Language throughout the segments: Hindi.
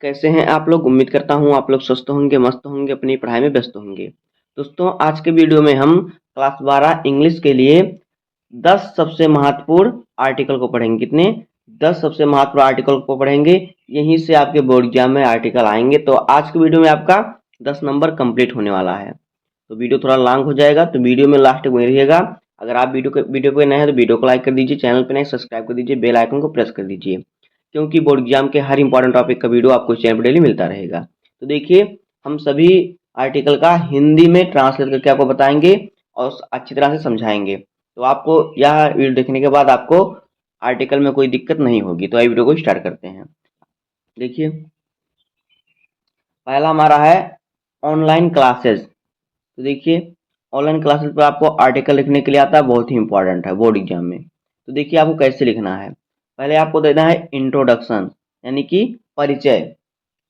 कैसे हैं आप लोग? उम्मीद करता हूँ आप लोग स्वस्थ होंगे, मस्त होंगे, अपनी पढ़ाई में व्यस्त होंगे। दोस्तों, आज के वीडियो में हम क्लास 12 इंग्लिश के लिए 10 सबसे महत्वपूर्ण आर्टिकल को पढ़ेंगे। कितने? 10 सबसे महत्वपूर्ण आर्टिकल को पढ़ेंगे। यहीं से आपके बोर्ड एग्जाम में आर्टिकल आएंगे। तो आज के वीडियो में आपका 10 नंबर कंप्लीट होने वाला है। तो वीडियो थोड़ा लॉन्ग हो जाएगा, तो वीडियो में लास्ट तक बने रहिएगा। अगर आप वीडियो पे नए हैं तो वीडियो को लाइक कर दीजिए, चैनल पे नए सब्सक्राइब कर दीजिए, बेल आइकन को प्रेस कर दीजिए, क्योंकि बोर्ड एग्जाम के हर इंपॉर्टेंट टॉपिक का वीडियो आपको इस चैनल पर डेली मिलता रहेगा। तो देखिए, हम सभी आर्टिकल का हिंदी में ट्रांसलेट करके आपको बताएंगे और अच्छी तरह से समझाएंगे। तो आपको यह वीडियो देखने के बाद आपको आर्टिकल में कोई दिक्कत नहीं होगी। तो आइए वीडियो को स्टार्ट करते हैं। देखिए, पहला हमारा है ऑनलाइन क्लासेज। तो देखिए, ऑनलाइन क्लासेस पर आपको आर्टिकल लिखने के लिए आता है, बहुत ही इंपॉर्टेंट है बोर्ड एग्जाम में। तो देखिए, आपको कैसे लिखना है। पहले आपको देना है इंट्रोडक्शन, यानी कि परिचय।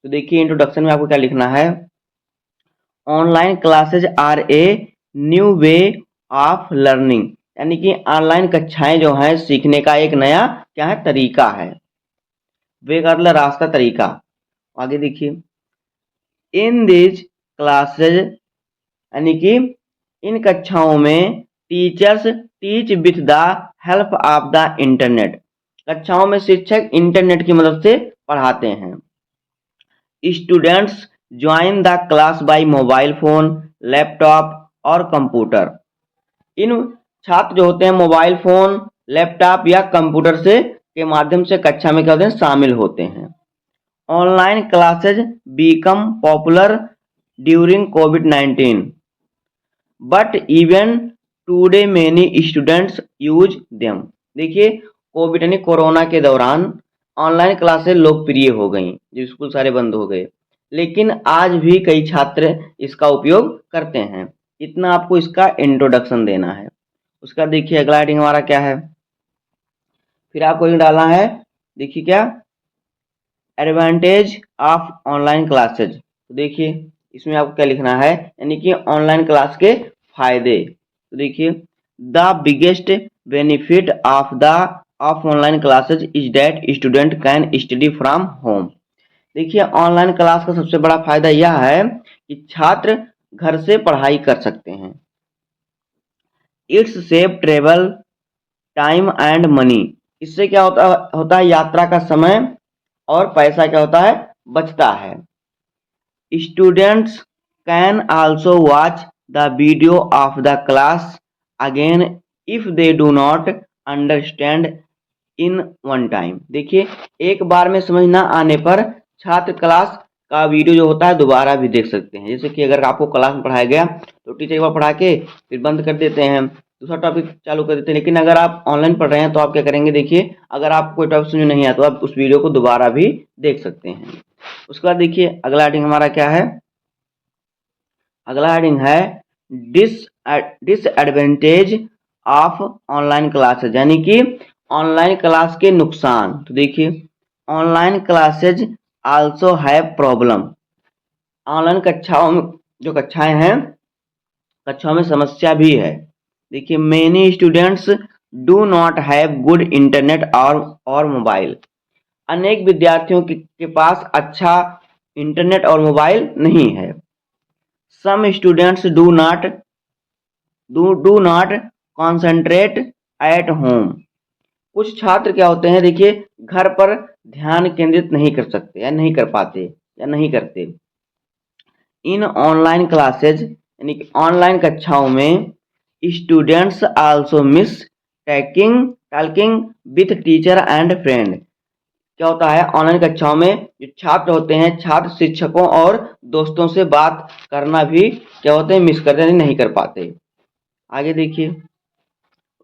तो देखिए, इंट्रोडक्शन में आपको क्या लिखना है। Online classes are a new way of learning, यानी कि ऑनलाइन कक्षाएं जो हैं सीखने का एक नया क्या है, तरीका है। वे का मतलब रास्ता, तरीका। आगे देखिए, इन दिस क्लासेज, यानी कि इन कक्षाओं में teachers teach with the help of the internet, कक्षाओं में शिक्षक इंटरनेट की मदद से पढ़ाते हैं। Students join the class by mobile phone, laptop और कंप्यूटर। इन छात्र जो होते हैं मोबाइल फोन, लैपटॉप या कंप्यूटर से के माध्यम से कक्षा में क्या होते हैं, शामिल होते हैं। Online classes become popular during covid, but even today many students use them. देखिए, कोविड यानी कोरोना के दौरान ऑनलाइन क्लासेस लोकप्रिय हो गई, जो स्कूल सारे बंद हो गए, लेकिन आज भी कई छात्र इसका उपयोग करते हैं। इतना आपको इसका इंट्रोडक्शन देना है। उसका देखिए, अगला हेडिंग हमारा क्या है। फिर आपको ये डालना है, देखिए क्या, एडवांटेज ऑफ ऑनलाइन क्लासेज। तो देखिए, इसमें आपको क्या लिखना है, यानी कि ऑनलाइन क्लास के फायदे। तो देखिए, the biggest benefit of online classes is that student can study from home. देखिए, ऑनलाइन क्लास का सबसे बड़ा फायदा यह है कि छात्र घर से पढ़ाई कर सकते हैं। It's save travel time and money. इससे क्या होता है, यात्रा का समय और पैसा क्या होता है, बचता है। Students can also watch the video of the class again if they do not understand in one time. देखिए, एक बार में समझ ना आने पर छात्र क्लास का वीडियो जो होता है दोबारा भी देख सकते हैं। जैसे कि अगर आपको क्लास में पढ़ाया गया तो टीचर एक बार पढ़ा के फिर बंद कर देते हैं, दूसरा टॉपिक चालू कर देते हैं। लेकिन अगर आप ऑनलाइन पढ़ रहे हैं तो आप क्या करेंगे, देखिए, अगर आप कोई टॉपिक समझ नहीं आया तो आप उस वीडियो को दोबारा भी देख सकते हैं। उसके बाद देखिए, अगला हेडिंग हमारा क्या है। अगला हेडिंग है डिसएडवांटेज ऑफ ऑनलाइन क्लासेज, यानी कि ऑनलाइन क्लास के नुकसान। तो देखिए, online classes also have problem. Online कक्षाओं में जो कक्षाएं हैं, कक्षाओं में समस्या भी है। देखिए, many students do not have good internet और मोबाइल। अनेक विद्यार्थियों के पास अच्छा इंटरनेट और मोबाइल नहीं है। Some students do not concentrate at home. कुछ छात्र क्या होते हैं, देखिए, घर पर ध्यान केंद्रित नहीं कर सकते या नहीं कर पाते या नहीं करते। इन ऑनलाइन क्लासेज, यानी कि ऑनलाइन कक्षाओं में students also miss talking with teacher and friend. क्या होता है, ऑनलाइन कक्षाओं में जो छात्र होते हैं, छात्र शिक्षकों और दोस्तों से बात करना भी क्या होते हैं, मिस करते हैं, नहीं कर पाते। आगे देखिए,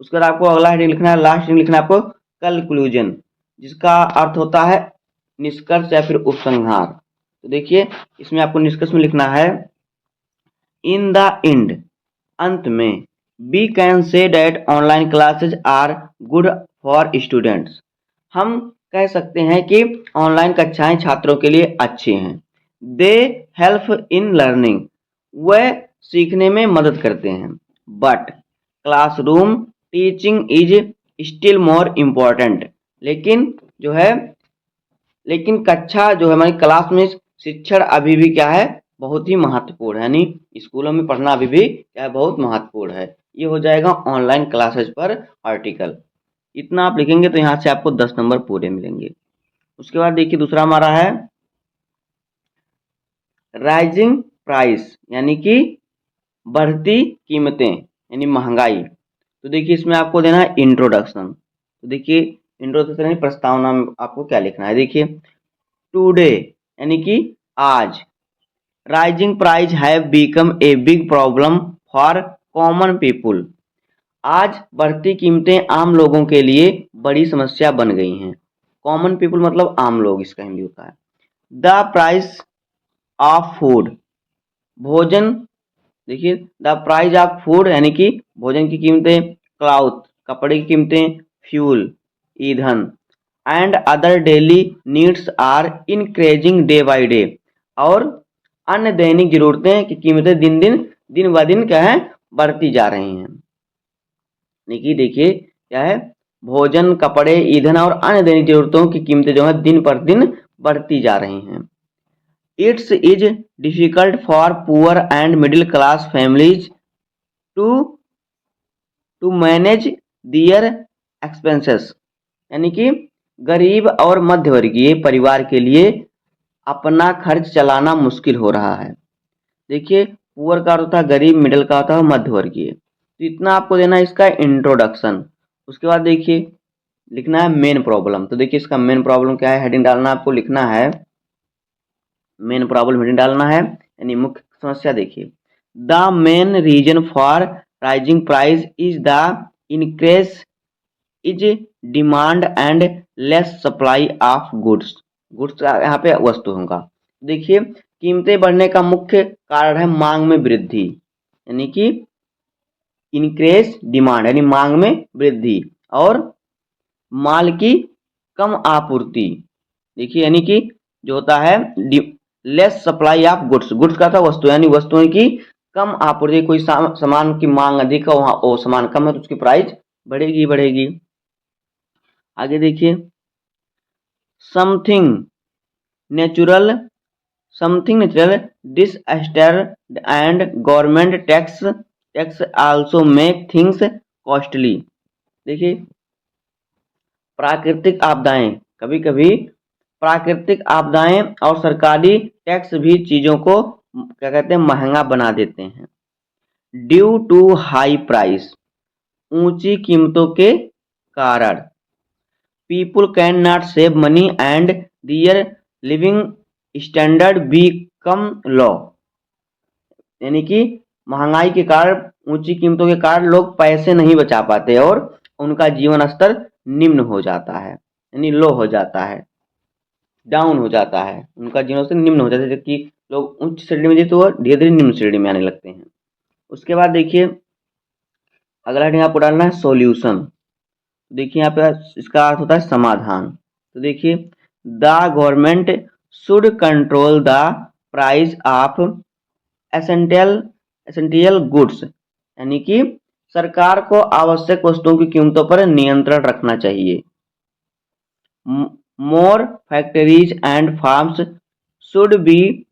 उसके बाद आपको अगला हेडिंग लिखना है, लास्ट हेडिंग लिखना है आपको कंक्लूजन, जिसका अर्थ होता है निष्कर्ष या फिर उपसंहार। तो देखिए, इसमें आपको निष्कर्ष में लिखना है, इन द एंड, अंत में, we can say that online classes are good for students. हम कह सकते हैं कि ऑनलाइन कक्षाएं छात्रों के लिए अच्छी हैं। दे हेल्प इन लर्निंग, वह सीखने में मदद करते हैं। But classroom teaching is still more important, लेकिन जो है लेकिन कक्षा जो है हमारी क्लास में शिक्षण अभी भी क्या है, बहुत ही महत्वपूर्ण है, यानी स्कूलों में पढ़ना अभी भी क्या है, बहुत महत्वपूर्ण है। ये हो जाएगा ऑनलाइन क्लासेज पर आर्टिकल। इतना आप लिखेंगे तो यहाँ से आपको 10 नंबर पूरे मिलेंगे। उसके बाद देखिए दूसरा हमारा है राइजिंग प्राइस, यानी कि बढ़ती कीमतें यानी महंगाई। तो देखिए इसमें आपको देना है इंट्रोडक्शन। तो देखिए इंट्रोडक्शन यानी प्रस्तावना में आपको क्या लिखना है। देखिए टुडे यानी कि आज, rising price have become a big problem for common people. आज बढ़ती कीमतें आम लोगों के लिए बड़ी समस्या बन गई हैं। कॉमन पीपुल मतलब आम लोग, इसका हिंदी होता है। द प्राइस ऑफ फूड, भोजन, देखिए द प्राइस ऑफ फूड यानी कि भोजन की कीमतें, क्लॉथ कपड़े की कीमतें, फ्यूल ईंधन, and other daily needs are increasing day by day, और अन्य दैनिक जरूरतें की कीमतें दिन ब दिन क्या है, बढ़ती जा रही हैं। देखिए क्या है, भोजन कपड़े ईंधन और अन्य दैनिक जरूरतों की कीमतें जो है दिन पर दिन बढ़ती जा रही हैं। It's is difficult for poor and middle class families to to manage their expenses, यानी कि गरीब और मध्यवर्गीय परिवार के लिए अपना खर्च चलाना मुश्किल हो रहा है। देखिए पुअर का होता है गरीब, मिडिल का होता है मध्यवर्गीय। तो इतना आपको देना है इसका इंट्रोडक्शन। उसके बाद देखिए लिखना है मेन प्रॉब्लम। तो देखिए इसका मेन प्रॉब्लम क्या है, हेडिंग डालना आपको, लिखना है मेन प्रॉब्लम, हेडिंग डालना है यानी मुख्य समस्या। देखिए the main reason for rising price is the increase is demand and less supply of goods. Goods यहाँ पे वस्तु होगा। देखिए कीमतें बढ़ने का मुख्य कारण है मांग में वृद्धि, यानी कि इंक्रीज डिमांड यानी मांग में वृद्धि, और माल की कम आपूर्ति। देखिए यानी कि जो होता है less supply of goods, goods का था वस्तु यानी वस्तुओं की कम आपूर्ति, कोई सामान की मांग अधिक है, वहाँ वो सामान कम है तो उसकी प्राइस बढ़ेगी बढ़ेगी। आगे देखिए something natural disaster and government tax also make things costly. देखिए प्राकृतिक आपदाएं, कभी कभी प्राकृतिक आपदाएं और सरकारी टैक्स भी चीजों को क्या कहते हैं, महंगा बना देते हैं। ड्यू टू हाई प्राइस, ऊंची कीमतों के कारण, people can not save money and their living standard become low, यानी कि महंगाई के कारण, ऊंची कीमतों के कारण लोग पैसे नहीं बचा पाते और उनका जीवन स्तर निम्न हो जाता है, यानी लो हो जाता है, डाउन हो जाता है, उनका जीवन स्तर निम्न हो जाता है। जबकि लोग उच्च श्रेणी में थे तो वो धीरे धीरे निम्न श्रेणी में आने लगते हैं। उसके बाद देखिए अगला हेडिंग आपको डालना है सॉल्यूशन। देखिए यहाँ पे इसका अर्थ होता है समाधान। तो देखिए the government should control the price of essential goods, यानी कि सरकार को आवश्यक वस्तुओं की कीमतों पर नियंत्रण रखना चाहिए। More factories and farms should be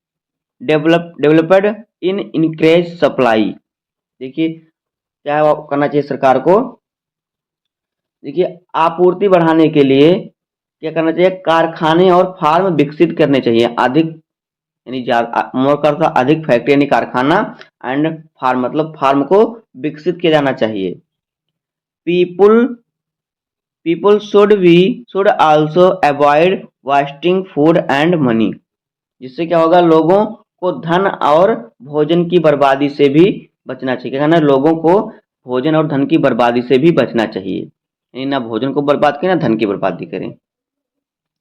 developed in increase supply. देखिए क्या करना चाहिए सरकार को, देखिए आपूर्ति बढ़ाने के लिए क्या करना चाहिए, कारखाने और फार्म विकसित करने चाहिए, अधिक यानी मोर का अर्थ अधिक फैक्ट्री यानी कारखाना, एंड फार्म मतलब फार्म को विकसित किया जाना चाहिए। People should also avoid wasting food and money, जिससे क्या होगा, लोगों को धन और भोजन की बर्बादी से भी बचना चाहिए। क्या कहना है, लोगों को भोजन और धन की बर्बादी से भी बचना चाहिए, यानी ना भोजन को बर्बाद करें ना धन की बर्बादी करें।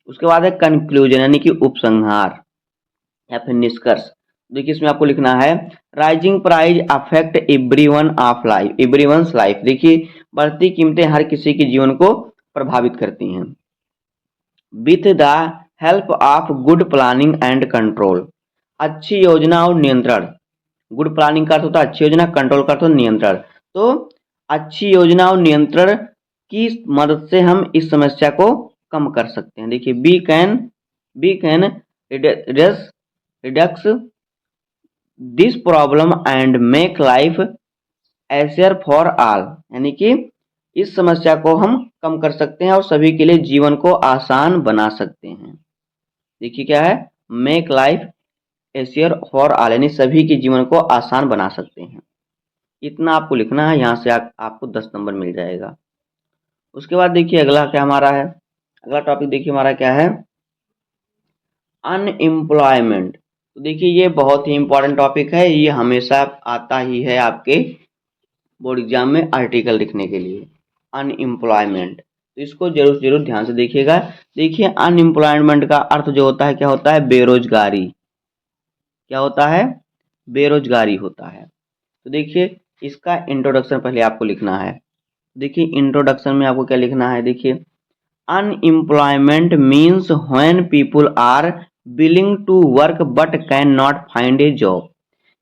उसके बाद है कंक्लूजन यानी कि उपसंहार या फिर निष्कर्ष। देखिए इसमें आपको लिखना है rising price affect everyone's life. देखिए बढ़ती कीमतें हर किसी के जीवन को प्रभावित करती हैं। With the help of good planning and control, अच्छी योजना और नियंत्रण। गुड प्लानिंग का अर्थ होता है अच्छी योजना, कंट्रोल का अर्थ होता है नियंत्रण। तो अच्छी योजना और नियंत्रण की मदद से हम इस समस्या को कम कर सकते हैं। देखिए we can we can reduce this problem and make life easier for all, यानी कि इस समस्या को हम कम कर सकते हैं और सभी के लिए जीवन को आसान बना सकते हैं। देखिए क्या है, make life easier for all, यानी सभी के जीवन को आसान बना सकते हैं। इतना आपको लिखना है, यहाँ से आपको 10 नंबर मिल जाएगा। उसके बाद देखिए अगला क्या हमारा है, अगला टॉपिक देखिए हमारा क्या है, अनएम्प्लॉयमेंट। तो देखिए ये बहुत ही इंपॉर्टेंट टॉपिक है, ये हमेशा आता ही है आपके बोर्ड एग्जाम में आर्टिकल लिखने के लिए, अनएम्प्लॉयमेंट। तो इसको जरूर जरूर ध्यान से देखिएगा। देखिए अनएम्प्लॉयमेंट का अर्थ जो होता है क्या होता है, बेरोजगारी। क्या होता है, बेरोजगारी होता है। तो देखिए इसका इंट्रोडक्शन पहले आपको लिखना है। देखिए इंट्रोडक्शन में आपको क्या लिखना है, देखिए unemployment means when people are willing to work but can not find a job.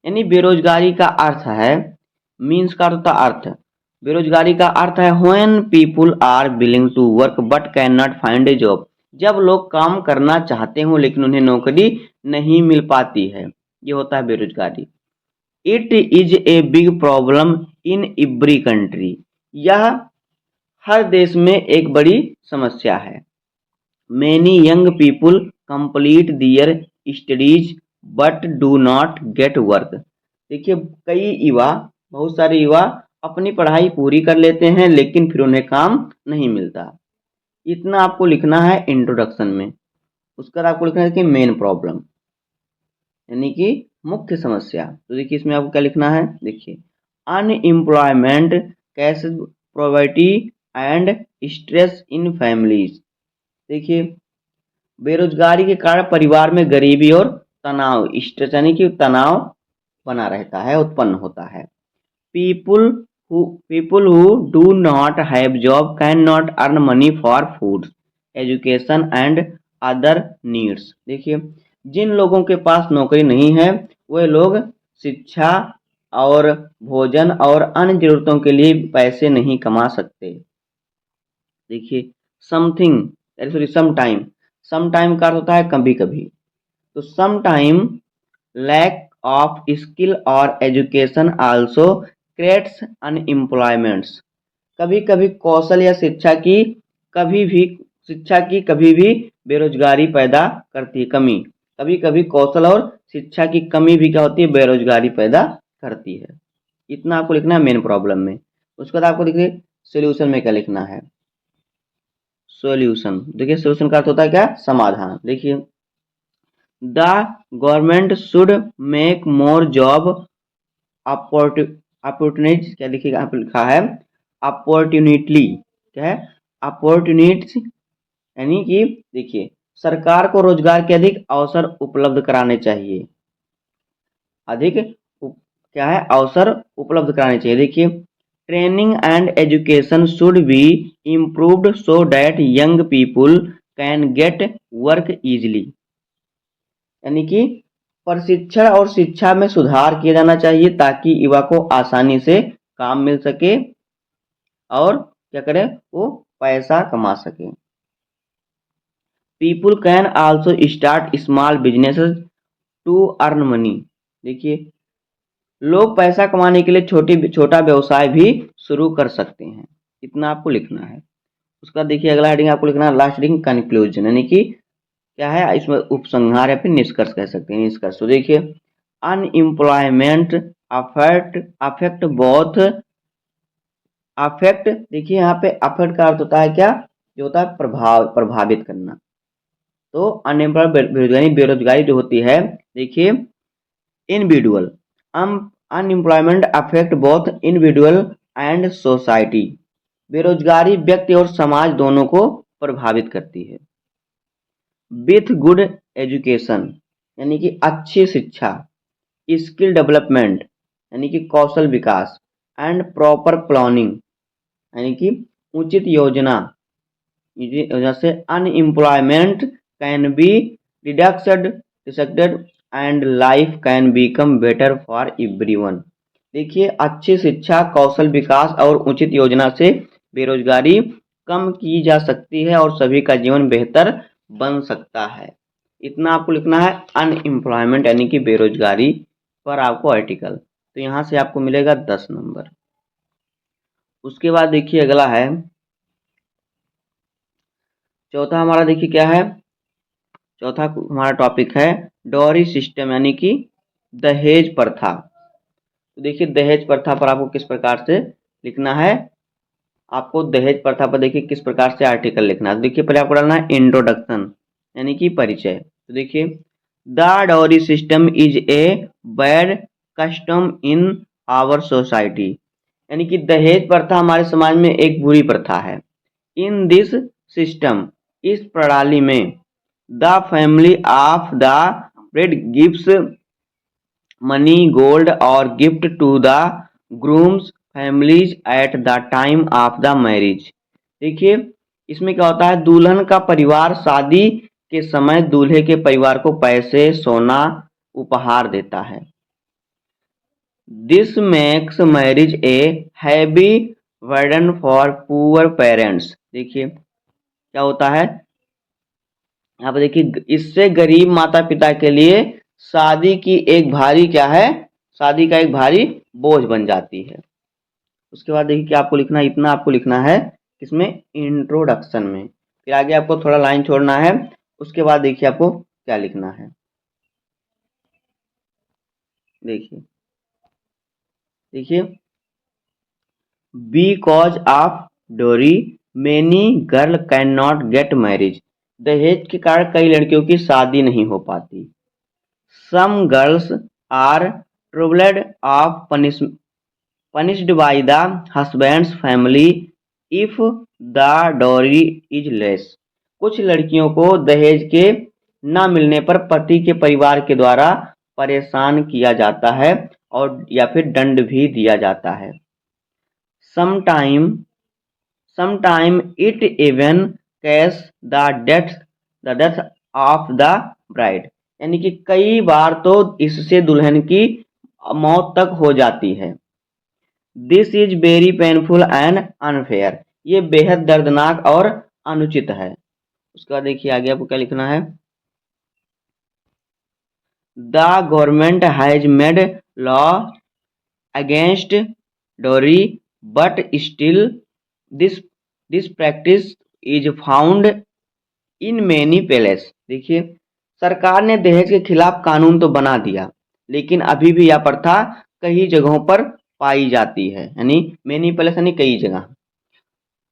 यानी बेरोजगारी का अर्थ है, मीन्स का अर्थ अर्थ, बेरोजगारी का अर्थ है when people are willing to work but can not find a job, जब लोग काम करना चाहते हो लेकिन उन्हें नौकरी नहीं मिल पाती है, ये होता है बेरोजगारी। It is a big problem in every country, यह हर देश में एक बड़ी समस्या है। Many young people complete their studies but do not get work. देखिए कई युवा, बहुत सारे युवा अपनी पढ़ाई पूरी कर लेते हैं लेकिन फिर उन्हें काम नहीं मिलता। इतना आपको लिखना है इंट्रोडक्शन में। उसके बाद आपको लिखना है कि मेन प्रॉब्लम, यानी कि मुख्य समस्या। तो देखिए इसमें आपको क्या लिखना है, देखिए unemployment cases poverty and stress in families. देखिए बेरोजगारी के कारण परिवार में गरीबी और तनाव, स्ट्रेस यानी कि तनाव बना रहता है, उत्पन्न होता है। People who do not have job can not earn money for food education and other needs. देखिए जिन लोगों के पास नौकरी नहीं है वे लोग शिक्षा और भोजन और अन्य जरूरतों के लिए पैसे नहीं कमा सकते। देखिए समथिंग, सॉरी समटाइम, समटाइम का अर्थ होता है कभी कभी। तो समटाइम लैक ऑफ स्किल और एजुकेशन आल्सो क्रिएट्स अनएम्प्लॉयमेंट्स। कभी कभी कौशल या कभी भी बेरोजगारी पैदा करती है, कमी। कभी कभी कौशल और शिक्षा की कमी भी क्या होती है, बेरोजगारी पैदा करती है। इतना आपको लिखना है मेन प्रॉब्लम में। उसके बाद आपको देखिए सोल्यूशन में क्या लिखना है, सोल्यूशन। देखिए सोल्यूशन का अर्थ होता है क्या, समाधान। देखिए the government should make more job opportunities, क्या लिखिएगा, यहाँ पे लिखा है अपॉर्चुनिटी, क्या है अपॉर्चुनिटीज, यानी कि देखिए सरकार को रोजगार के अधिक अवसर उपलब्ध कराने चाहिए, क्या है अवसर उपलब्ध कराने चाहिए। देखिए training and education should be improved so that young people can get work easily. यानी कि प्रशिक्षण और शिक्षा में सुधार किया जाना चाहिए ताकि युवा को आसानी से काम मिल सके और क्या करें, वो पैसा कमा सके। People can also start small businesses to earn money. देखिए लोग पैसा कमाने के लिए छोटा व्यवसाय भी शुरू कर सकते हैं। इतना आपको लिखना है। उसका देखिए अगला हेडिंग आपको लिखना है लास्ट हेडिंग कंक्लूजन, यानी कि क्या है इसमें उपसंहार या फिर निष्कर्ष कह सकते हैं, निष्कर्ष। तो देखिए अनएम्प्लॉयमेंट अफेक्ट बोथ अफेक्ट, देखिए यहाँ पे अफेक्ट का अर्थ होता है क्या, जो होता है प्रभावित करना। तो अनएम्प्लॉयमेंट बेरोजगारी जो होती है, देखिए individual unemployment affect both individual and society. बेरोजगारी व्यक्ति और समाज दोनों को प्रभावित करती है। विथ गुड एजुकेशन, यानी कि अच्छी शिक्षा, स्किल डेवलपमेंट, यानी कि कौशल विकास, एंड प्रॉपर प्लानिंग, यानी कि उचित योजना से unemployment can be reducted and life can become better for everyone. देखिए अच्छी शिक्षा, कौशल विकास और उचित योजना से बेरोजगारी कम की जा सकती है और सभी का जीवन बेहतर बन सकता है। इतना आपको लिखना है अनएम्प्लॉयमेंट यानी कि बेरोजगारी पर आपको आर्टिकल, तो यहाँ से आपको मिलेगा 10 नंबर। उसके बाद देखिए अगला है चौथा हमारा, देखिए क्या है, चौथा हमारा टॉपिक है डॉरी सिस्टम यानी कि दहेज प्रथा। तो देखिए दहेज प्रथा पर आपको किस प्रकार से लिखना है, आपको दहेज प्रथा पर देखिए किस प्रकार से आर्टिकल लिखना है। तो देखिए पहले आपको डालना है इंट्रोडक्शन यानी कि परिचय। तो देखिए the dowry system is a bad custom in our society, यानी कि दहेज प्रथा हमारे समाज में एक बुरी प्रथा है। इन दिस सिस्टम, इस प्रणाली में, the family of the bride gives money gold और gift to the groom's families at the time of the marriage. देखिए इसमें क्या होता है, दुल्हन का परिवार शादी के समय दूल्हे के परिवार को पैसे सोना उपहार देता है। This makes marriage a heavy burden for poor parents. देखिए क्या होता है यहाँ पे, देखिए इससे गरीब माता पिता के लिए शादी की एक भारी क्या है, शादी का एक भारी बोझ बन जाती है। उसके बाद देखिए क्या आपको लिखना है, इतना आपको लिखना है इसमें इंट्रोडक्शन में, फिर आगे आपको थोड़ा लाइन छोड़ना है। उसके बाद देखिए आपको क्या लिखना है, देखिए देखिए बिकॉज ऑफ डोरी many girl can not gate marriage, दहेज के कारण कई लड़कियों की शादी नहीं हो पाती। Some girls are troubled of punished by the husband's family if the dowry is less, कुछ लड़कियों को दहेज के न मिलने पर पति के परिवार के द्वारा परेशान किया जाता है और या फिर दंड भी दिया जाता है। sometime sometime it even cause the death of the bride, यानी कि कई बार तो इससे दुल्हन की मौत तक हो जाती है। This is very painful and unfair, ये बेहद दर्दनाक और अनुचित है। उसके बाद देखिए आगे आपको क्या लिखना है, the government has made law against dowry but still this this practice is found in many places. देखिए सरकार ने दहेज के खिलाफ कानून तो बना दिया, लेकिन अभी भी यह प्रथा कई जगहों पर पाई जाती है, यानी मेनी पैलेस यानी कई जगह।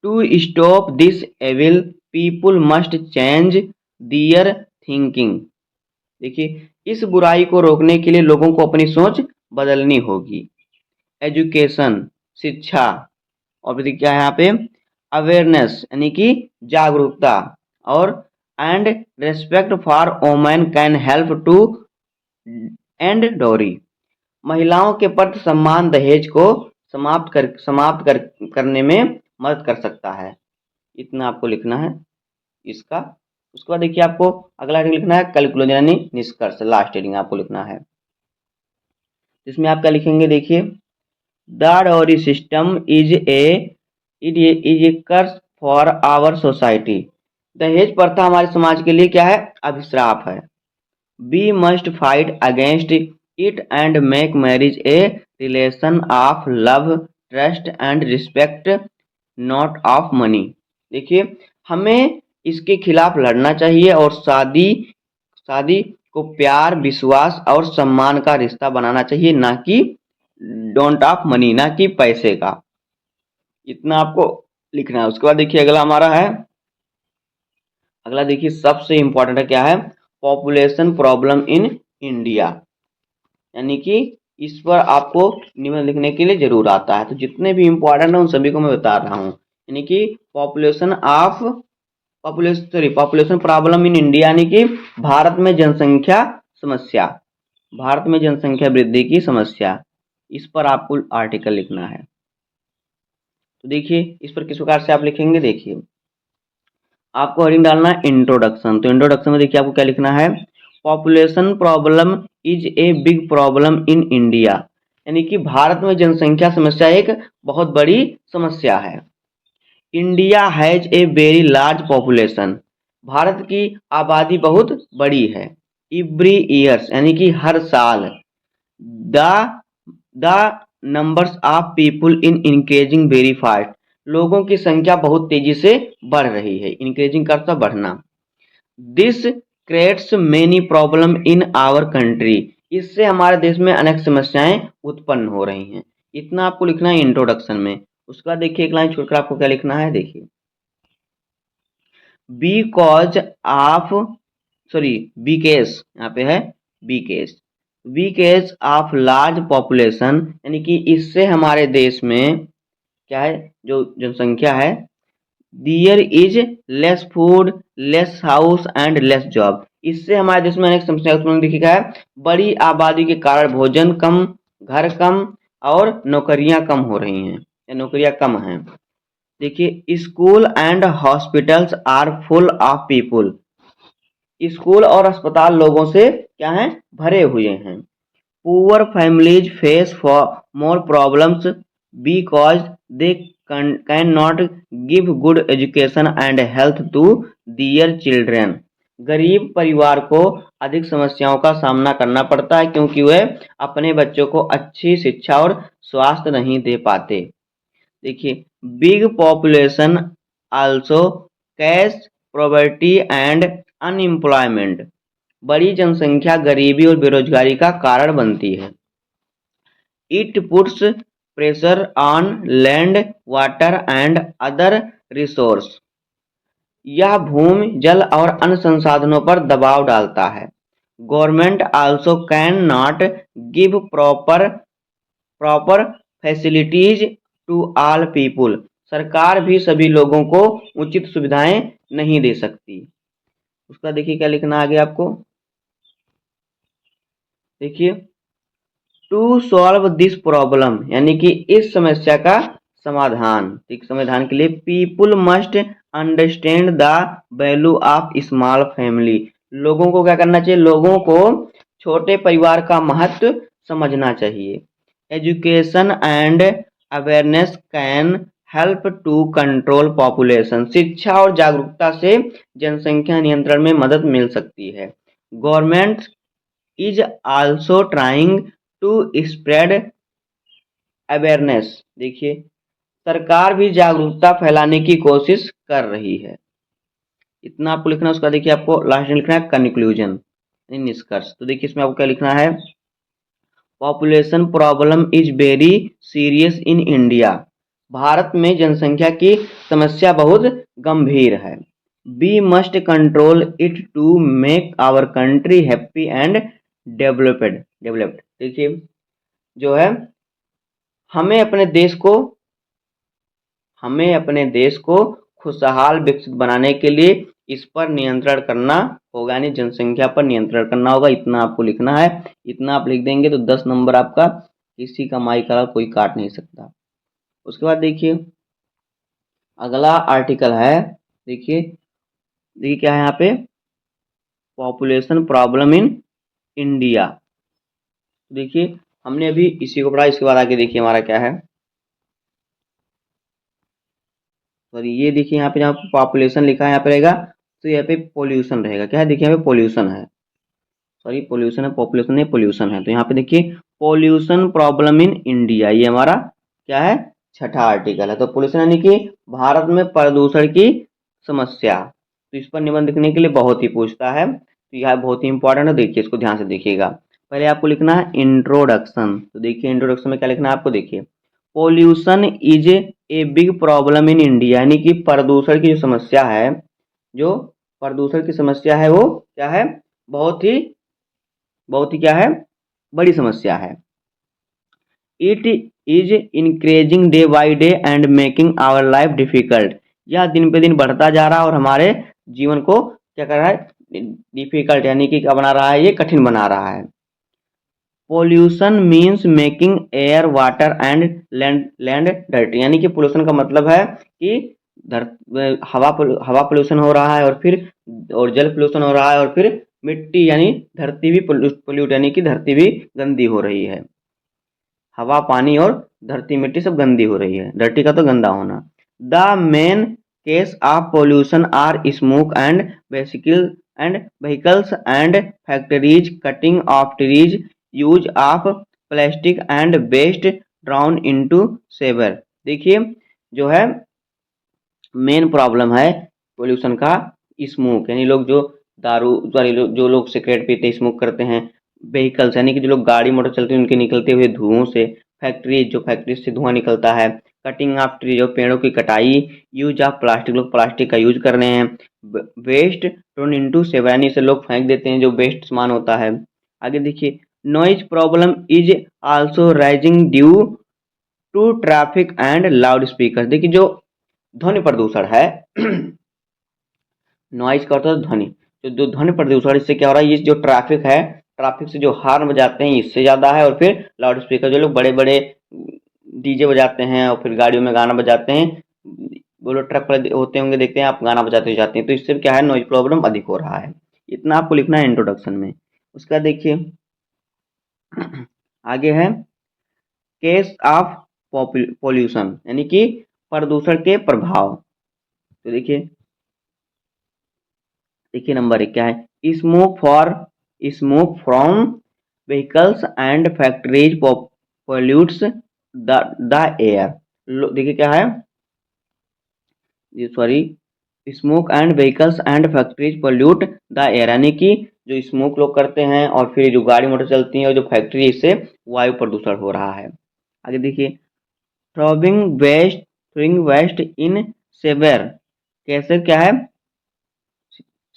To stop this evil people must change their thinking, देखिए इस बुराई को रोकने के लिए लोगों को अपनी सोच बदलनी होगी। एजुकेशन शिक्षा, और देखिए क्या है यहाँ पे, अवेयरनेस यानी कि जागरूकता, और and respect for women can help to end dowry, महिलाओं के प्रति सम्मान दहेज को करने में मदद कर सकता है। इतना आपको लिखना है इसका। उसके बाद देखिए आपको अगला हेडिंग लिखना है कैलकुलेशन यानी निष्कर्ष, लास्ट हेडिंग आपको लिखना है। इसमें आप क्या लिखेंगे, देखिए the dowry system is a curse for our society, दहेज प्रथा हमारे समाज के लिए क्या है, अभिश्राप है। We must fight against it and make marriage a relation of love trust and respect not of money, देखिए हमें इसके खिलाफ लड़ना चाहिए और शादी को प्यार विश्वास और सम्मान का रिश्ता बनाना चाहिए, ना कि डोंट ऑफ मनी, ना कि पैसे का। इतना आपको लिखना है। उसके बाद देखिए अगला हमारा है, अगला देखिए सबसे इंपॉर्टेंट है, क्या है, पॉपुलेशन प्रॉब्लम इन इंडिया, यानी कि इस पर आपको निबंध लिखने के लिए जरूर आता है। तो जितने भी इंपॉर्टेंट है उन सभी को मैं बता रहा हूँ, यानी कि पॉपुलेशन प्रॉब्लम इन इंडिया, यानी कि भारत में जनसंख्या समस्या, भारत में जनसंख्या वृद्धि की समस्या, इस पर आपको आर्टिकल लिखना है। तो देखिए इस पर किस प्रकार से आप लिखेंगे, देखिए आपको हेडिंग डालना है इंट्रोडक्शन। तो इंट्रोडक्शन में देखिए आपको क्या लिखना है, population problem is a big problem in India, यानी कि भारत में जनसंख्या समस्या एक बहुत बड़ी समस्या है। India has a very large population, Bharat की आबादी बहुत बड़ी है। एवरी ईयर्स यानी कि हर साल। The the numbers of people in increasing very fast. लोगों की संख्या बहुत तेजी से बढ़ रही है। इंक्रीजिंग का अर्थ बढ़ना। This creates many problem in our country. इससे हमारे देश में अनेक समस्याएं उत्पन्न हो रही हैं। इतना आपको लिखना है इंट्रोडक्शन में। उसका देखिए एक लाइन छोड़कर आपको क्या लिखना है, देखिए बिकॉज ऑफ सॉरी बीकेस, यहाँ पे है बीकेस, बीकेस ऑफ लार्ज पॉपुलेशन, यानी कि इससे हमारे देश में क्या है, जो जनसंख्या है, there is less food, less house and less job. इससे हमारे देश में अनेक समस्या उत्पन्न दिखेगा है। बड़ी आबादी के कारण भोजन कम, घर कम और नौकरियां कम हो रही हैं या नौकरियां कम हैं। देखिए school and hospitals are full of people. School और अस्पताल लोगों से क्या हैं, भरे हुए हैं। Poor families face for more problems because they can not give good education and health to their children. गरीब परिवार को अधिक समस्याओं का सामना करना पड़ता है क्योंकि वे अपने बच्चों को अच्छी शिक्षा और स्वास्थ्य नहीं दे पाते। देखिए big population also cash poverty and unemployment. बड़ी जनसंख्या गरीबी और बेरोजगारी का कारण बनती है। It puts pressure on land, water and other resource. यह भूमि, जल और अन्य संसाधनों पर दबाव डालता है। Government also can not give proper proper facilities to all people. सरकार भी सभी लोगों को उचित सुविधाएं नहीं दे सकती। उसका देखिए क्या लिखना आगे आपको, देखिए टू सॉल्व दिस प्रॉब्लम, यानी कि इस समस्या का समाधान, ठीक समाधान के लिए people must understand the value of small family. लोगों को क्या करना चाहिए, लोगों को छोटे परिवार का महत्व समझना चाहिए। Education and awareness can help to control population. शिक्षा और जागरूकता से जनसंख्या नियंत्रण में मदद मिल सकती है। Government is also trying to spread awareness. देखिए सरकार भी जागरूकता फैलाने की कोशिश कर रही है। इतना आपको लिखना है। उसका देखिए आपको लास्ट में लिखना है कंक्लूजन, निष्कर्ष। तो देखिए इसमें आपको क्या लिखना है, population problem is very serious in India. भारत में जनसंख्या की समस्या बहुत गंभीर है। We must control it to make our country happy and developed. देखिए जो है हमें अपने देश को खुशहाल विकसित बनाने के लिए इस पर नियंत्रण करना होगा, यानी जनसंख्या पर नियंत्रण करना होगा। इतना आपको लिखना है। इतना आप लिख देंगे तो 10 नंबर आपका किसी का माई का कोई काट नहीं सकता। उसके बाद देखिए अगला आर्टिकल है, देखिए देखिए क्या है यहाँ पे, पॉपुलेशन प्रॉब्लम इन इंडिया। देखिए हमने अभी इसी को पढ़ा। इसके बाद आगे देखिए हमारा क्या है, सॉरी ये देखिए यहाँ पे जहाँ पॉपुलेशन लिखा है यहाँ पे रहेगा तो यहाँ पे पोल्यूशन रहेगा। क्या है, देखिए यहाँ पे पोल्यूशन है, सॉरी पोल्यूशन है, पॉपुलेशन नहीं पोल्यूशन है। तो यहाँ पे देखिए पोल्यूशन प्रॉब्लम इन इंडिया, ये हमारा क्या है, छठा आर्टिकल है। तो पोल्यूशन यानी कि भारत में प्रदूषण की समस्या। तो इस पर निबंध लिखने के लिए बहुत ही पूछता है, तो यह बहुत ही इंपॉर्टेंट है। देखिए इसको ध्यान से देखिएगा। पहले आपको लिखना है इंट्रोडक्शन। तो देखिए इंट्रोडक्शन में क्या लिखना है आपको, देखिए pollution is a big problem in India, यानी कि प्रदूषण की जो समस्या है, जो प्रदूषण की समस्या है वो क्या है, बहुत ही क्या है, बड़ी समस्या है। It is increasing day by day and making our life difficult. यह दिन पे दिन बढ़ता जा रहा है और हमारे जीवन को क्या कर रहा है, डिफिकल्ट यानी कि क्या बना रहा है, ये कठिन बना रहा है। Pollution means making air water and land dirty, यानी कि पोल्यूशन का मतलब है कि हवा पोल्यूशन हो रहा है और जल पोल्यूशन हो रहा है और फिर मिट्टी यानी धरती भी पोल्यूट यानी कि धरती भी गंदी हो रही है। हवा पानी और धरती मिट्टी सब गंदी हो रही है, धरती का तो गंदा होना। The main case of pollution are smoke and vehicles and factories, cutting of trees, use of plastic and waste drown into sewer. देखिए जो है मेन प्रॉब्लम है पोल्यूशन का स्मोक, यानी लोग जो दारू सॉरी जो लोग सिगरेट पीते स्मोक करते हैं, व्हीकल्स यानी कि जो लोग गाड़ी मोटर चलते हैं उनके निकलते हुए धुओं से, फैक्ट्रीज जो फैक्ट्री से धुआं निकलता है, कटिंग ऑफ ट्री जो पेड़ों की कटाई, यूज ऑफ प्लास्टिक लोग प्लास्टिक का यूज कर रहे हैं, वेस्ट टर्न इनटू सेवर यानी से लोग फेंक देते हैं जो वेस्ट सामान होता है। आगे देखिए noise problem is also rising due to traffic and loud speaker. देखिए जो ध्वनि प्रदूषण है नॉइज का होता है ध्वनि, जो ध्वनि प्रदूषण इससे क्या हो रहा है, ये जो ट्रैफिक है ट्रैफिक से जो हॉर्न बजाते हैं इससे ज़्यादा है, और फिर लाउड स्पीकर जो लोग बड़े बड़े डीजे बजाते हैं और फिर गाड़ियों में गाना बजाते हैं, वो लोग ट्रक पर होते होंगे देखते हैं आप, गाना बजाते जाते हैं, तो इससे क्या है नॉइज प्रॉब्लम अधिक हो रहा है। इतना आपको लिखना है इंट्रोडक्शन में। उसका देखिए आगे है केस ऑफ पॉल्यूशन यानी कि प्रदूषण के प्रभाव। तो देखिए नंबर 1 क्या है, smoke from vehicles and factories pollutes the air. देखिए क्या है, ये sorry smoke and vehicles and factories pollute the air, यानी कि जो स्मोक लोग करते हैं और फिर जो गाड़ी मोटर चलती हैं और जो फैक्ट्री इससे वायु प्रदूषण हो रहा है। आगे देखिए थ्रोइंग वेस्ट इन सेवर, कैसे क्या है,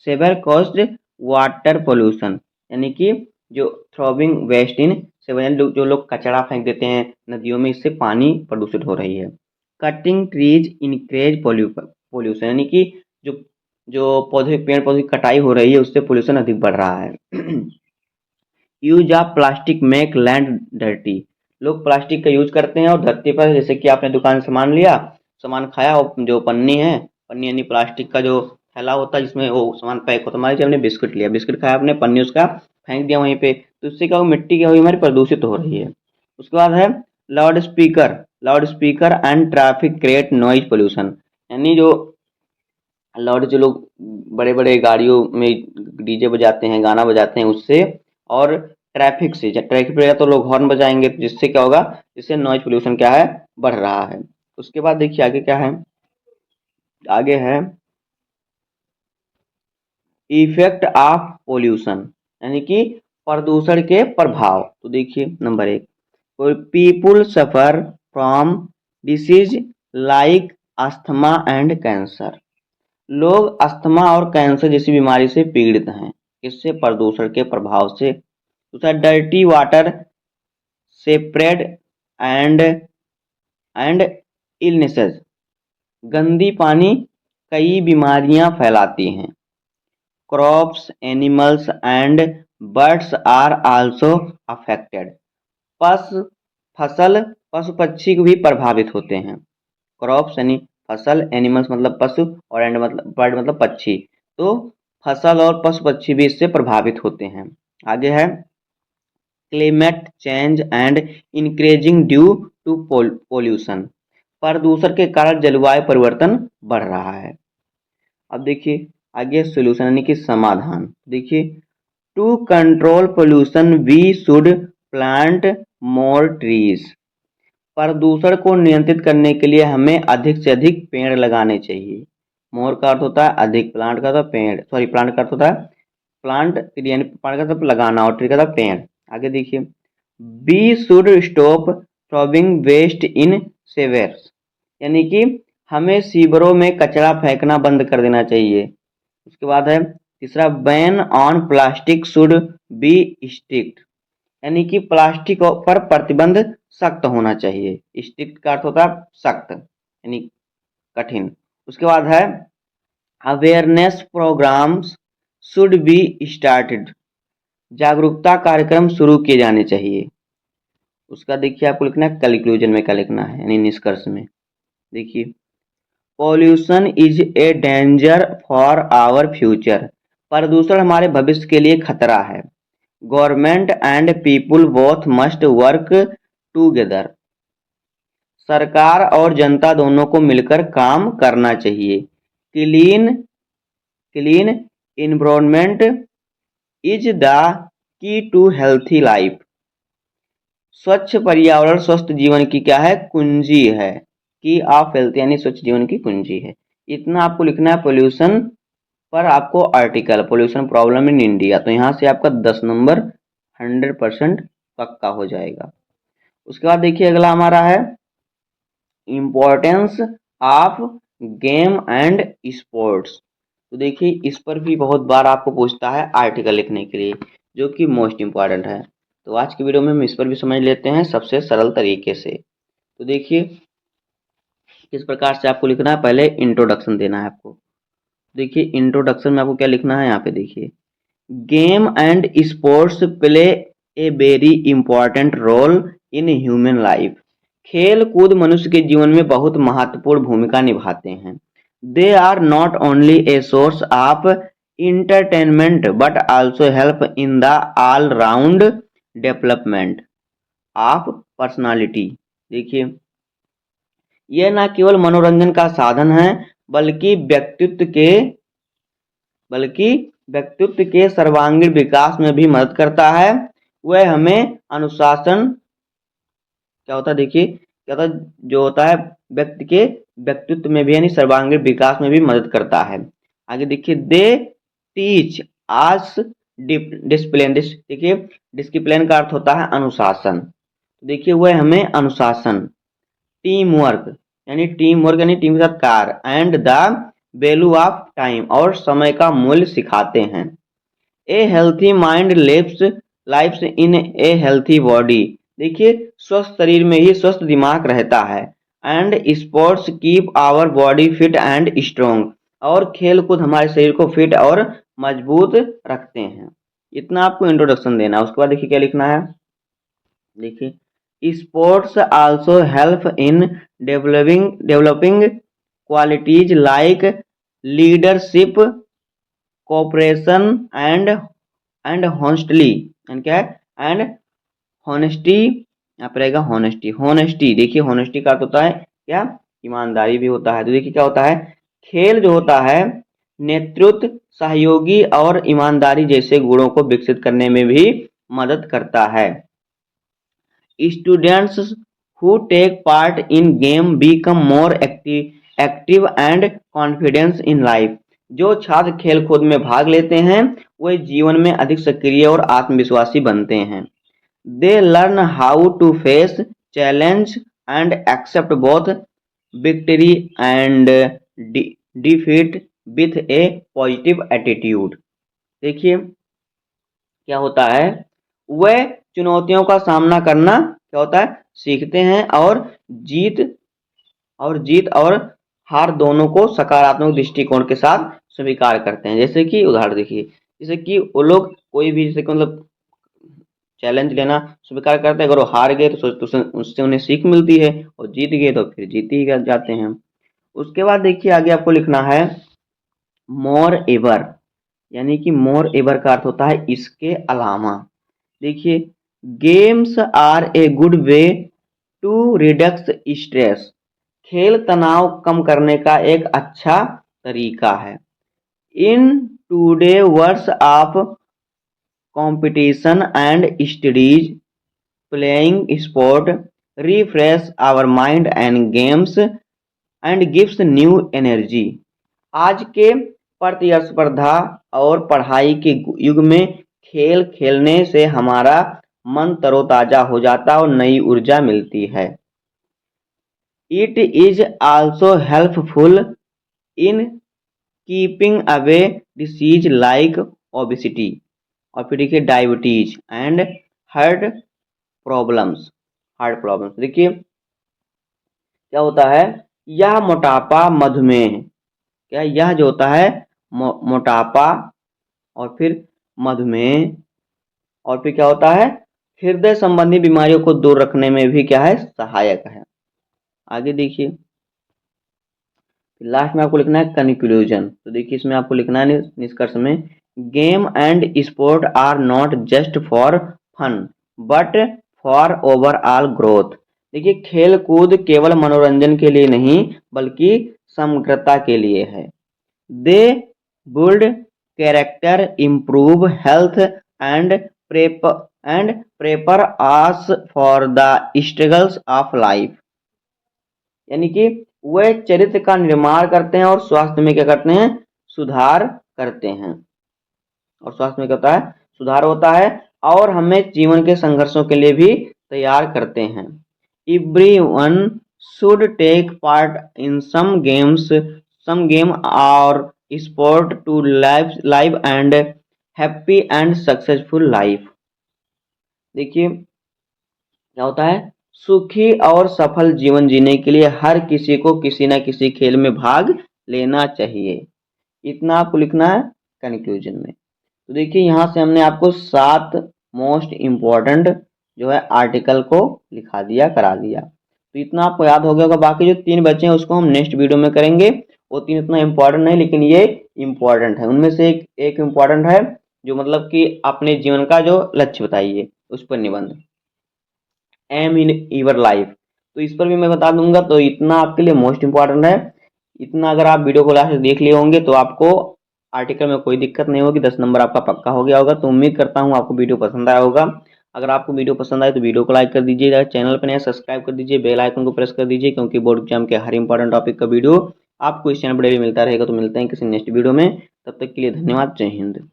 सेवर कॉज्ड वाटर पोल्यूशन, यानी कि जो थ्रोविंग वेस्ट इन सेवर यानी जो लोग कचरा फेंक देते हैं नदियों में, इससे पानी प्रदूषित हो रही है। कटिंग ट्रीज इनक्रेज पोल्यूशन, यानी कि जो जो पेड़ पौधे की कटाई हो रही है उससे पोल्यूशन अधिक बढ़ रहा है। Use of plastic make land dirty, लोग प्लास्टिक का यूज करते हैं और धरती पर, जैसे कि आपने दुकान से सामान लिया, सामान खाया और जो पन्नी है, पन्नी यानी प्लास्टिक का जो थैला होता है जिसमें वो सामान पैक होता है, मान लीजिए हमने बिस्किट लिया, बिस्किट खाया आपने, पन्नी उसका फेंक दिया वहीं पे, तो उससे क्या हो मिट्टी क्या हुई हमारी प्रदूषित हो रही है। उसके बाद है loud speaker and traffic create noise pollution, यानी जो लाउड जो लोग बड़े बड़े गाड़ियों में डीजे बजाते हैं गाना बजाते हैं उससे, और ट्रैफिक से, जब ट्रैफिक रहेगा तो लोग हॉर्न बजाएंगे जिससे क्या होगा, जिससे नॉइज पोल्यूशन क्या है बढ़ रहा है। उसके बाद देखिए आगे क्या है, आगे है इफेक्ट ऑफ पोल्यूशन यानी कि प्रदूषण के प्रभाव। तो देखिए number 1 people suffer from disease like asthma and cancer, लोग अस्थमा और कैंसर जैसी बीमारी से पीड़ित हैं, इससे प्रदूषण के प्रभाव से। दूसरा dirty water spread and illnesses, गंदी पानी कई बीमारियां फैलाती हैं। Crops animals and birds are also affected, फसल पशु पक्षी भी प्रभावित होते हैं। क्रॉप्स यानी फसल, एनिमल्स मतलब पशु, और एंड मतलब बर्ड मतलब पक्षी, तो फसल और पशु पक्षी भी इससे प्रभावित होते हैं। आगे है climate change and increasing due to pollution, प्रदूषण के कारण जलवायु परिवर्तन बढ़ रहा है। अब देखिए आगे सोल्यूशन यानी कि समाधान। देखिए to control pollution we should plant more trees, प्रदूषण को नियंत्रित करने के लिए हमें अधिक से अधिक पेड़ लगाने चाहिए। मोर का अर्थ होता है अधिक, प्लांट का अर्थ पेड़, सॉरी प्लांट का अर्थ होता है प्लांट, यानी प्लांट का अर्थ लगाना और ट्री का अर्थ पेड़। आगे देखिए we should stop throwing waste in sewers, यानी कि हमें सीवरों में कचरा फेंकना बंद कर देना चाहिए। उसके बाद है तीसरा ban on plastic should be strict, यानी कि प्लास्टिक पर प्रतिबंध सख्त होना चाहिए। स्ट्रिक्ट का अर्थ होता है सख्त यानी कठिन। उसके बाद है awareness programs should be started, जागरूकता कार्यक्रम शुरू किए जाने चाहिए। उसका देखिए आपको लिखना है कंक्लूजन में क्या लिखना है यानी निष्कर्ष में। देखिए pollution is a danger for our future, प्रदूषण हमारे भविष्य के लिए खतरा है। Government and people both must work together, सरकार और जनता दोनों को मिलकर काम करना चाहिए। Clean clean environment is the key to healthy life. स्वच्छ पर्यावरण स्वस्थ जीवन की क्या है, कुंजी है। की ऑफ हेल्थ यानी स्वच्छ जीवन की कुंजी है। इतना आपको लिखना है पोल्यूशन पर आपको article pollution problem in India, तो यहाँ से आपका 10 नंबर 100% पक्का हो जाएगा। उसके बाद देखिए अगला हमारा है importance of game and sports. तो देखिए इस पर भी बहुत बार आपको पूछता है आर्टिकल लिखने के लिए, जो कि मोस्ट इम्पॉर्टेंट है। तो आज की वीडियो में हम इस पर भी समझ लेते हैं सबसे सरल तरीके से। तो देखिए किस प्रकार से आपको लिखना है, पहले इंट्रोडक्शन देना है आपको। देखिए इंट्रोडक्शन में आपको क्या लिखना है, यहाँ पे देखिए game and sports play a very important role in human life. खेल कूद मनुष्य के जीवन में बहुत महत्वपूर्ण भूमिका निभाते हैं। They are not only a source of entertainment but also help in the all round development of personality. देखिए यह न केवल मनोरंजन का साधन है बल्कि व्यक्तित्व के सर्वांगीण विकास में भी मदद करता है। वह हमें अनुशासन क्या होता है, देखिए क्या होता है, जो होता है व्यक्ति के व्यक्तित्व में भी यानी सर्वांगीण विकास में भी मदद करता है। आगे देखिए दे टीच आस डिसिप्लिन। देखिए डिसिप्लिन का अर्थ होता है अनुशासन। देखिए वह हमें अनुशासन, टीम वर्क यानी टीम के साथ कार्य, and the value of time और समय का मूल्य सिखाते हैं। A healthy mind lives in a healthy body. देखिए स्वस्थ शरीर में ही स्वस्थ दिमाग रहता है। And sports keep our body fit and strong. और खेल कूद हमारे शरीर को फिट और मजबूत रखते हैं। इतना आपको इंट्रोडक्शन देना है। उसके बाद देखिए क्या लिखना है, देखिए sports also help in developing qualities like leadership, cooperation and honestly and क्या है, एंड हॉनेस्टी। यहाँ पर रहेगा हॉनेस्टी। देखिए हॉनेस्टी का अर्थ होता है क्या, ईमानदारी भी होता है। तो देखिए क्या होता है, खेल जो होता है नेतृत्व, सहयोगी और ईमानदारी जैसे गुणों को विकसित करने में भी मदद करता है। Students who take part in game become more active and confidence in life. जो छात्र खेल कूद में भाग लेते हैं वे जीवन में अधिक सक्रिय और आत्मविश्वासी बनते हैं। They learn how to face challenge and accept both victory and defeat with a positive attitude. देखिए क्या होता है, वह चुनौतियों का सामना करना क्या होता है सीखते हैं और जीत और हार दोनों को सकारात्मक दृष्टिकोण के साथ स्वीकार करते हैं। जैसे कि उदाहरण देखिए, जैसे कि वो लोग कोई भी जैसे कि मतलब चैलेंज लेना स्वीकार करते हैं। अगर वो हार गए तो उससे उन्हें सीख मिलती है, और जीत गए तो फिर जीत ही जाते हैं। उसके बाद देखिए आगे आपको लिखना है मोर एवर, यानी कि मोर एवर का अर्थ होता है इसके अलावा। देखिए games are a good way to reduce stress. खेल तनाव कम करने का एक अच्छा तरीका है। In today words of competition and studies, playing sport refresh our mind and games and gives new energy. आज के प्रतिस्पर्धा और पढ़ाई के युग में खेल खेलने से हमारा मन तरोताजा हो जाता है और नई ऊर्जा मिलती है। It is also helpful in keeping away disease like obesity, और फिर देखिए डायबिटीज एंड हार्ट प्रॉब्लम्स। देखिए क्या होता है, यह मोटापा, मधुमेह, क्या यह जो होता है मोटापा और फिर मधुमेह, और फिर क्या होता है हृदय संबंधी बीमारियों को दूर रखने में भी क्या है सहायक है। आगे देखिए लास्ट में आपको लिखना है कंक्लूजन। तो देखिए इसमें आपको लिखना है निष्कर्ष में, game and sport are not just for fun but for overall growth. देखिए खेल कूद केवल मनोरंजन के लिए नहीं बल्कि समग्रता के लिए है। दे build character, improve health and prepare us for the struggles of life। यानी कि वे चरित्र का निर्माण करते हैं और स्वास्थ्य में क्या करते हैं, सुधार करते हैं। और स्वास्थ्य में क्या होता है, सुधार होता है और हमें जीवन के संघर्षों के लिए भी तैयार करते हैं। Everyone should take part in some game or sport to live and happy and successful life। देखिए क्या होता है, सुखी और सफल जीवन जीने के लिए हर किसी को किसी ना किसी खेल में भाग लेना चाहिए। इतना आपको लिखना है कंक्लूजन में। तो देखिए यहाँ से हमने आपको 7 मोस्ट इम्पोर्टेंट जो है आर्टिकल को लिखा दिया, करा दिया। तो इतना आपको याद हो गया होगा। बाकी जो 3 बचे हैं उसको हम नेक्स्ट वीडियो में करेंगे। वो 3 इतना इम्पोर्टेंट नहीं, लेकिन ये इम्पोर्टेंट है। उनमें से एक इम्पोर्टेंट है जो मतलब कि अपने जीवन का जो लक्ष्य बताइए उस पर निबंध, एम इन यूर लाइफ, तो इस पर भी मैं बता दूंगा। तो इतना आपके लिए मोस्ट इम्पोर्टेंट है। इतना अगर आप वीडियो को लास्ट देख लिए होंगे तो आपको आर्टिकल में कोई दिक्कत नहीं होगी, 10 नंबर आपका पक्का हो गया होगा। तो उम्मीद करता हूँ आपको वीडियो पसंद आया होगा। अगर आपको वीडियो पसंद आए तो वीडियो को लाइक कर दीजिए, चैनल पर नया सब्सक्राइब कर दीजिए, बेल आइकन को प्रेस कर दीजिए, क्योंकि बोर्ड एग्जाम के हर इंपॉर्टेंट टॉपिक का वीडियो आपको इस चैनल पर डेली मिलता रहेगा। तो मिलते हैं किसी नेक्स्ट वीडियो में, तब तक के लिए धन्यवाद। जय हिंद।